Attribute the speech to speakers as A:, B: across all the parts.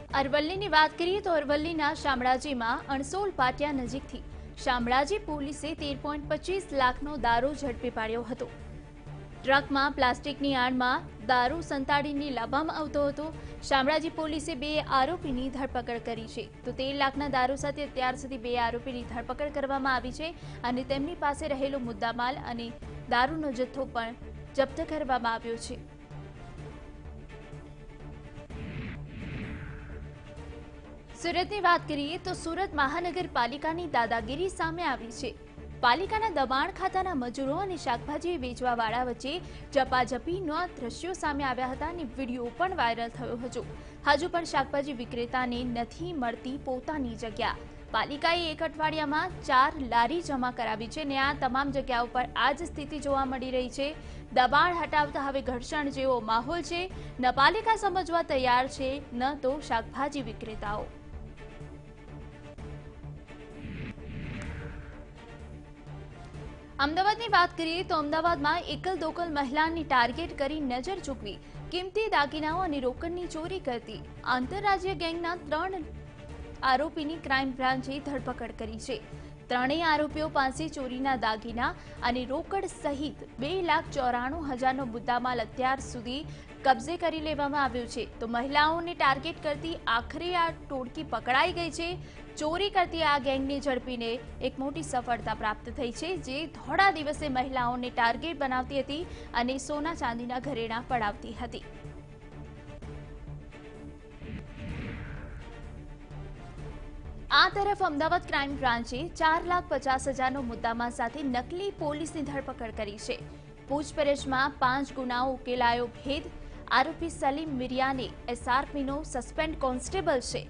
A: અરવલ્લીની વાત કરીએ તો અરવલ્લીના શામળાજીમાં અણસોલ પાટિયા નજીકથી શામળાજી પોલીસે 13.25 લાખનો દારૂ ઝડપી પાડ્યો હતો। ટ્રકમાં પ્લાસ્ટિકની આડમાં દારૂ સંતાડીને લાવવામાં આવતો હતો। શામળાજી પોલીસે 2 આરોપીની ધરપકડ કરી છે તો 13 લાખના દારૂ સાથે અત્યાર સુધી 2 આરોપીની ધરપકડ કરવામાં આવી છે અને તેમની પાસે રહેલો મુદ્દામાલ અને દારૂનો જથ્થો પણ જપ્ત કરવામાં આવ્યો છે। સુરતની વાત કરીએ તો સુરત મહાનગરપાલિકાની દાદાગીરી સામે આવી છે। પાલિકાના દબાણ ખાતાના મજૂરો અને શાકભાજી વેચવાવાળા વચ્ચે ઝપાઝપીના દ્રશ્યો સામે આવ્યા હતા અને વિડીયો પણ વાયરલ થયો હતો। હજુ પણ શાકભાજી વિક્રેતાને નથી મળતી પોતાની જગ્યા। પાલિકાએ એક અઠવાડિયામાં 4 લારી જમા કરાવી છે અને આ તમામ જગ્યાઓ પર આ જ સ્થિતિ જોવા મળી રહી છે। દબાણ હટાવતા હવે ઘર્ષણ જેવો માહોલ છે। ન પાલિકા સમજવા તૈયાર છે ન તો શાકભાજી વિક્રેતાઓ। અમદાવાદની વાત કરીએ તો અમદાવાદમાં એકલ દોકલ મહિલાની ટાર્ગેટ કરી નજર ચૂકવી કિંમતી દાગીનાઓ અને રોકડની ચોરી કરતી આંતરરાજ્ય ગેંગના 3 આરોપીની ક્રાઇમ બ્રાન્ચે ધરપકડ કરી છે। ત્રણેય આરોપીઓ પાસે ચોરીના દાગીના અને રોકડ સહિત 2,94,000નો મુદ્દામાલ અત્યાર સુધી કબજે કરી લેવામાં આવ્યો છે તો મહિલાઓને ટાર્ગેટ કરતી આખરે આ ટોળકી પકડાઈ ગઈ છે। ચોરી કરતી આ ગેંગને ઝડપીને એક મોટી સફળતા પ્રાપ્ત થઈ છે જે થોડા દિવસે મહિલાઓને ટાર્ગેટ બનાવતી હતી અને સોના ચાંદીના ઘરેણાં પડાવતી હતી। આ તરફ અમદાવાદ ક્રાઇમ બ્રાન્ચે 4,50,000નો મુદ્દામાલ સાથે નકલી પોલીસની ધરપકડ કરી છે। પૂછપરછમાં 5 ગુનાઓ ઉકેલાયો ભેદ। આરોપી સલીમ મિરિયાને એસઆરપીનો સસ્પેન્ડ કોન્સ્ટેબલ છે।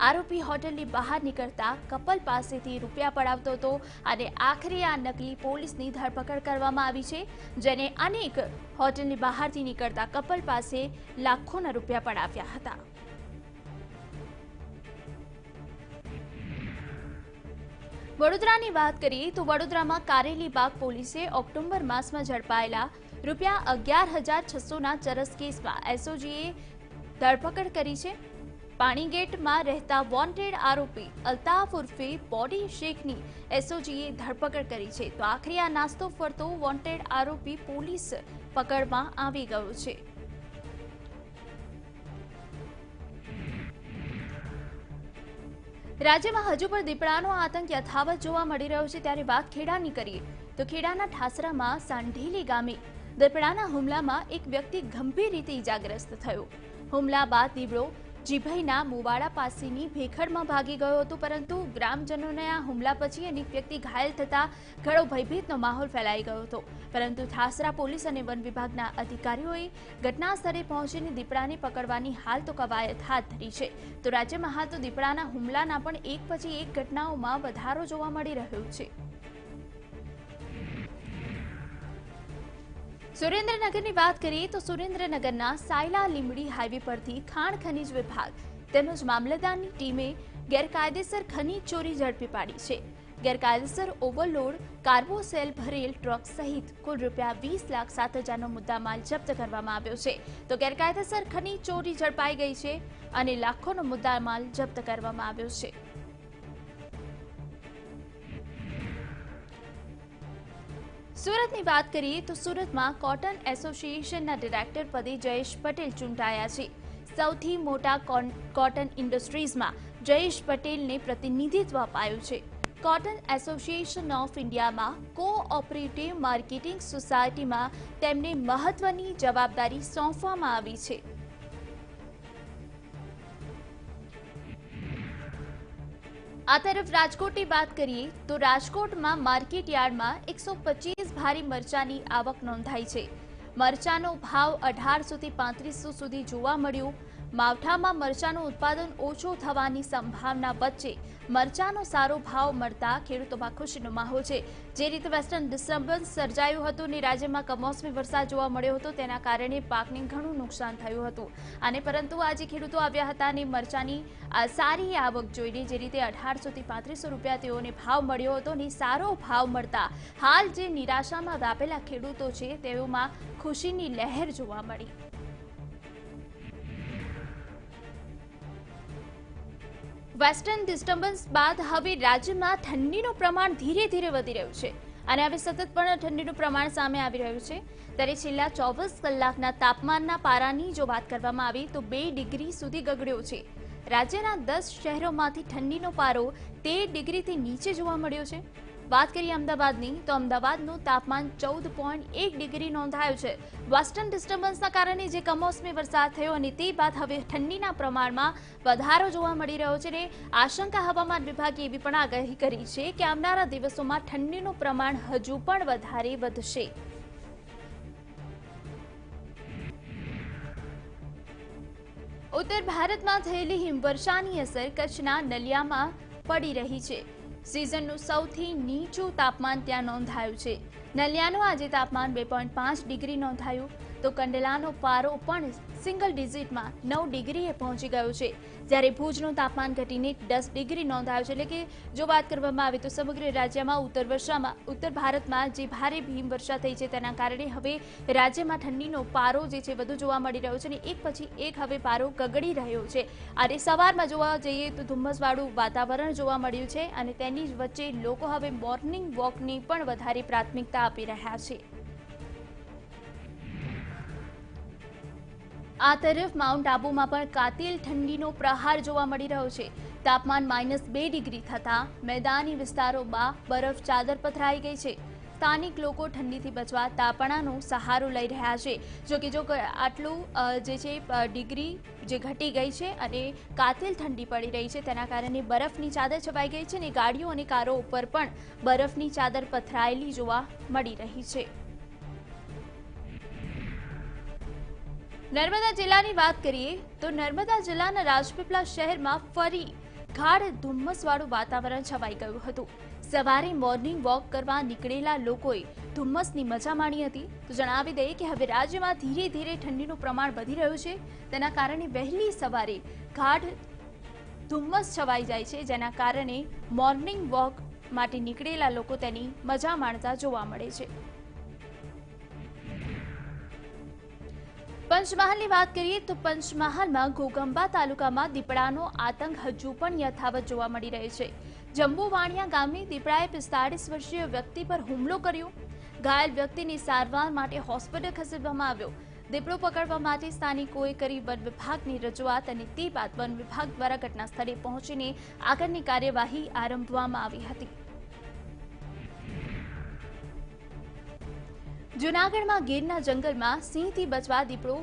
A: આરોપી હોટલની બહાર નીકળતા કપલ પાસેથી રૂપિયા પડાવતો હતો અને આખરે આ નકલી પોલીસની ધરપકડ કરવામાં આવી છે જેને અનેક હોટલની બહારથી નીકળતા કપલ પાસે લાખોના રૂપિયા પડાવ્યા હતા। વડોદરાની વાત કરીએ તો વડોદરામાં કારેલીબાગ પોલીસે ઓક્ટોબર માસમાં ઝડપાયેલા રૂપિયા 11,600ના ચરસ કેસમાં એસઓજીએ ધરપકડ કરી છે। પાણીગેટમાં રહેતા વોન્ટેડ આરોપી અલ્તાફ ઉર્ફે બોડી શેખની એસઓજીએ ધરપકડ કરી છે તો આખરે આ નાસ્તો ફરતો વોન્ટેડ આરોપી પોલીસ પકડમાં આવી ગયો છે। રાજ્યમાં હજુ પણ દીપડાનો આતંક યથાવત જોવા મળી રહ્યો છે ત્યારે વાત ખેડાની કરીએ તો ખેડાના ઠાસરામાં સાંઢેલી ગામે દીપડાના હુમલામાં એક વ્યક્તિ ગંભીર રીતે ઇજાગ્રસ્ત થયો। હુમલા બાદ દીપડો જીભઈના મુવાડા પાસેની ભેખડમાં ભાગી ગયો હતો પરંતુ ગ્રામજનોને આ હુમલા પછી અનેક વ્યક્તિ ઘાયલ થતા ઘણો ભયભીતનો માહોલ ફેલાઈ ગયો હતો પરંતુ ઠાસરા પોલીસ અને વન વિભાગના અધિકારીઓએ ઘટના સ્થળે પહોંચીને દીપડાને પકડવાની હાલ તો કવાયત હાથ ધરી છે તો રાજ્યમાં હાલ તો દીપડાના હુમલાના પણ એક પછી એક ઘટનાઓમાં વધારો જોવા મળી રહ્યો છે। સુરેન્દ્રનગરની વાત કરીએ તો સુરેન્દ્રનગરના સાયલા લીંબડી હાઈવે પરથી ખાણ ખનીજ વિભાગ તેમજ મામલતદારની ટીમે ગેરકાયદેસર ખનીજ ચોરી ઝડપી પાડી છે। ગેરકાયદેસર ઓવરલોડ કાર્બોસેલ ભરેલ ટ્રક સહિત કુલ રૂપિયા 20,07,000નો મુદ્દામાલ જપ્ત કરવામાં આવ્યો છે તો ગેરકાયદેસર ખનીજ ચોરી ઝડપાઈ ગઈ છે અને લાખોનો મુદ્દામાલ જપ્ત કરવામાં આવ્યો છે। સુરતની વાત કરીએ તો સુરતમાં કોટન એસોસિએશનના ડિરેક્ટર પદે જયેશ પટેલ ચૂંટાયા છે। સૌથી મોટા કોટન ઇન્ડસ્ટ્રીઝમાં જયેશ પટેલને પ્રતિનિધિત્વ અપાયું છે। કોટન એસોસિએશન ઓફ ઇન્ડિયામાં કોઓપરેટિવ માર્કેટિંગ સોસાયટીમાં તેમને મહત્વની જવાબદારી સોંપવામાં આવી છે। આ તરફ રાજકોટની વાત કરીએ તો રાજકોટમાં માર્કેટ યાર્ડમાં 125 ભારી મરચાની આવક નોંધાઈ છે। મરચાનો ભાવ 1800 થી 3500 સુધી જોવા મળ્યો। માવઠામાં મરચાનું ઉત્પાદન ઓછું થવાની સંભાવના વચ્ચે મરચાનો સારો ભાવ મળતા ખેડૂતોમાં ખુશીનો માહોલ છે। જે રીતે વેસ્ટર્ન ડિસ્ટર્બન્સ સર્જાયું હતું અને રાજ્યમાં કમોસમી વરસાદ જોવા મળ્યો હતો તેના કારણે પાકને ઘણું નુકસાન થયું હતું અને પરંતુ આજે ખેડૂતો આવ્યા હતા અને મરચાની સારી આવક જોઈને જે રીતે 1800 થી 3500 રૂપિયા તેઓને ભાવ મળ્યો હતો અને સારો ભાવ મળતા હાલ જે નિરાશામાં વ્યાપેલા ખેડૂતો છે તેઓમાં ખુશીની લહેર જોવા મળી। વેસ્ટર્ન ડિસ્ટર્બન્સ બાદ હવે રાજ્યમાં ઠંડીનું પ્રમાણ ધીરે ધીરે વધી રહ્યું છે અને હવે સતત પણ ઠંડીનું પ્રમાણ સામે આવી રહ્યું છે। ત્યારે છેલ્લા 24 કલાકના તાપમાનના પારાની જો વાત કરવામાં આવે તો 2 ડિગ્રી સુધી ગગડ્યો છે। રાજ્યના 10 શહેરોમાંથી ઠંડીનો પારો 13 ડિગ્રીથી નીચે જોવા મળ્યો છે। વાત કરીએ અમદાવાદની તો અમદાવાદનું તાપમાન 14.1 ડિગ્રી નોંધાયું છે। વેસ્ટર્ન ડિસ્ટર્બન્સના કારણે જે કમોસમી વરસાદ થયો અને તે બાદ હવે ઠંડીના પ્રમાણમાં વધારો જોવા મળી રહ્યો છે અને આશંકા હવામાન વિભાગે એવી પણ આગાહી કરી છે કે આવનારા દિવસોમાં ઠંડીનું પ્રમાણ હજુ પણ વધારે વધશે। ઉત્તર ભારતમાં થયેલી હિમવર્ષાની અસર કચ્છના નલિયામાં પડી રહી છે। સિઝનનું સૌથી નીચું તાપમાન ત્યાં નોંધાયું છે। નલિયાનું આજે તાપમાન 2.5 ડિગ્રી નોંધાયું તો કંડલાનો પારો પણ સિંગલ ડિજિટમાં 9 ડિગ્રીએ પહોંચી ગયો છે, જ્યારે ભુજનું તાપમાન ઘટીને 10 ડિગ્રી નોંધાયું છે। એટલે કે જો વાત કરવામાં આવે તો સમગ્ર રાજ્યમાં ઉત્તર ભારતમાં જે ભારે હિમવર્ષા થઈ છે તેના કારણે હવે રાજ્યમાં ઠંડીનો પારો જે છે વધુ જોવા મળી રહ્યો છે અને એક પછી એક હવે પારો ગગડી રહ્યો છે। અને સવારમાં જોવા જઈએ તો ધુમ્મસવાળું વાતાવરણ જોવા મળ્યું છે અને તેની જ વચ્ચે લોકો હવે મોર્નિંગ વોકની પણ વધારે પ્રાથમિકતા આપી રહ્યા છે। આ તરફ માઉન્ટ આબુમાં પણ કાતિલ ઠંડીનો પ્રહાર જોવા મળી રહ્યો છે। તાપમાન -2 ડિગ્રી થતાં મેદાની વિસ્તારોમાં બરફ ચાદર પથરાઈ ગઈ છે। સ્થાનિક લોકો ઠંડીથી બચવા તાપણાનો સહારો લઈ રહ્યા છે। જો આટલું જે છે ડિગ્રી જે ઘટી ગઈ છે અને કાતિલ ઠંડી પડી રહી છે તેના કારણે બરફની ચાદર છવાઈ ગઈ છે અને ગાડીઓ અને કારો ઉપર પણ બરફની ચાદર પથરાયેલી જોવા મળી રહી છે। નર્મદા જિલ્લાની વાત કરીએ તો નર્મદા જિલ્લાના રાજપીપળા શહેરમાં ફરી ગાઢ ધુમ્મસવાળું વાતાવરણ છવાઈ ગયું હતું। સવારે મોર્નિંગ વોક કરવા નીકળેલા લોકોએ ધુમ્મસની મજા માણી હતી। તો જણાવી દઈએ કે હવે રાજ્યમાં ધીરે ધીરે ઠંડીનું પ્રમાણ વધી રહ્યું છે, તેના કારણે વહેલી સવારે ગાઢ ધુમ્મસ છવાઈ જાય છે, જેના કારણે મોર્નિંગ વોક માટે નીકળેલા લોકો તેની મજા માણતા જોવા મળે છે। પંચમહાલની વાત કરીએ તો પંચમહાલમાં ઘોગંબા તાલુકામાં દીપડાનો આતંક હજુ પણ યથાવત જોવા મળી રહ્યો છે। જંબુવાણિયા ગામની દીપડાએ 45 વર્ષીય વ્યક્તિ પર હુમલો કર્યો। ઘાયલ વ્યક્તિને સારવાર માટે હોસ્પિટલ ખસેડવામાં આવ્યો। દીપડો પકડવા માટે સ્થાનિકોએ કરી વન વિભાગની રજૂઆત અને તે બાદ વન વિભાગ દ્વારા ઘટના સ્થળે પહોંચીને આગળની કાર્યવાહી આરંભવામાં આવી હતી। જૂનાગઢમાં ગીરના જંગલમાં સિંહથી બચવા દીપડો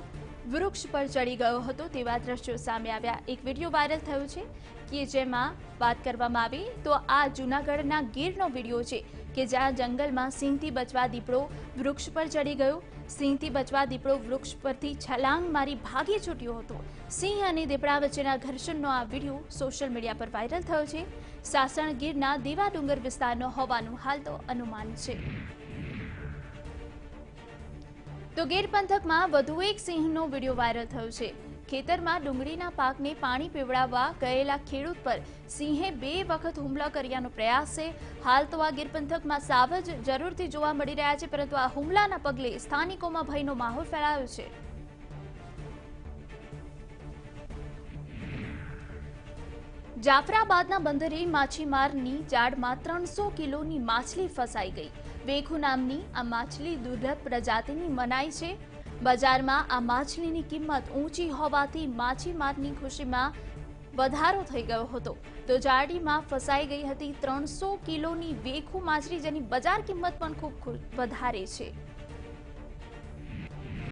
A: વૃક્ષ પર ચડી ગયો હતો તેવા દ્રશ્યો સામે આવ્યા। એક વિડીયો વાયરલ થયો છે કે જેમાં વાત કરવામાં આવે તો આ જૂનાગઢના ગીરનો વિડીયો છે કે જ્યાં જંગલમાં સિંહથી બચવા દીપડો વૃક્ષ પર ચડી ગયો। સિંહથી બચવા દીપડો વૃક્ષ પરથી છલાંગ મારી ભાગી છૂટ્યો હતો। સિંહ અને દીપડા વચ્ચેના ઘર્ષણનો આ વિડીયો સોશિયલ મીડિયા પર વાયરલ થયો છે। સાસણ ગીરના દેવા ડુંગર વિસ્તારનો હોવાનું હાલ તો અનુમાન છે। તો ગીર પંથકમાં વધુ એક સિંહનો વિડીયો વાયરલ થયો છે। ખેતરમાં ડુંગળીના પાકને પાણી પીવડાવવા ગયેલા ખેડૂત પર સિંહે 2 વખત હુમલો કર્યાનો પ્રયાસ છે। હાલ તો આ ગીર પંથકમાં સાવજ જરૂરથી જોવા મળી રહ્યા છે, પરંતુ આ હુમલાના પગલે સ્થાનિકોમાં ભયનો માહોલ ફેલાયો છે। જાફરાબાદના બંદરે માછીમારની જાળમાં 300 કિલોની માછલી ફસાઈ ગઈ। વેખુ નામની આ માછલી દુર્લભ પ્રજાતિની મનાઈ છે। બજારમાં આ માછલીની કિંમત ઊંચી હોવાથી માછીમારની ખુશીમાં વધારો થઈ ગયો હતો। તો જાળીમાં ફસાઈ ગઈ હતી 300 કિલોની વેખુ માછલી, જેની બજાર કિંમત પણ ખૂબ વધારે છે।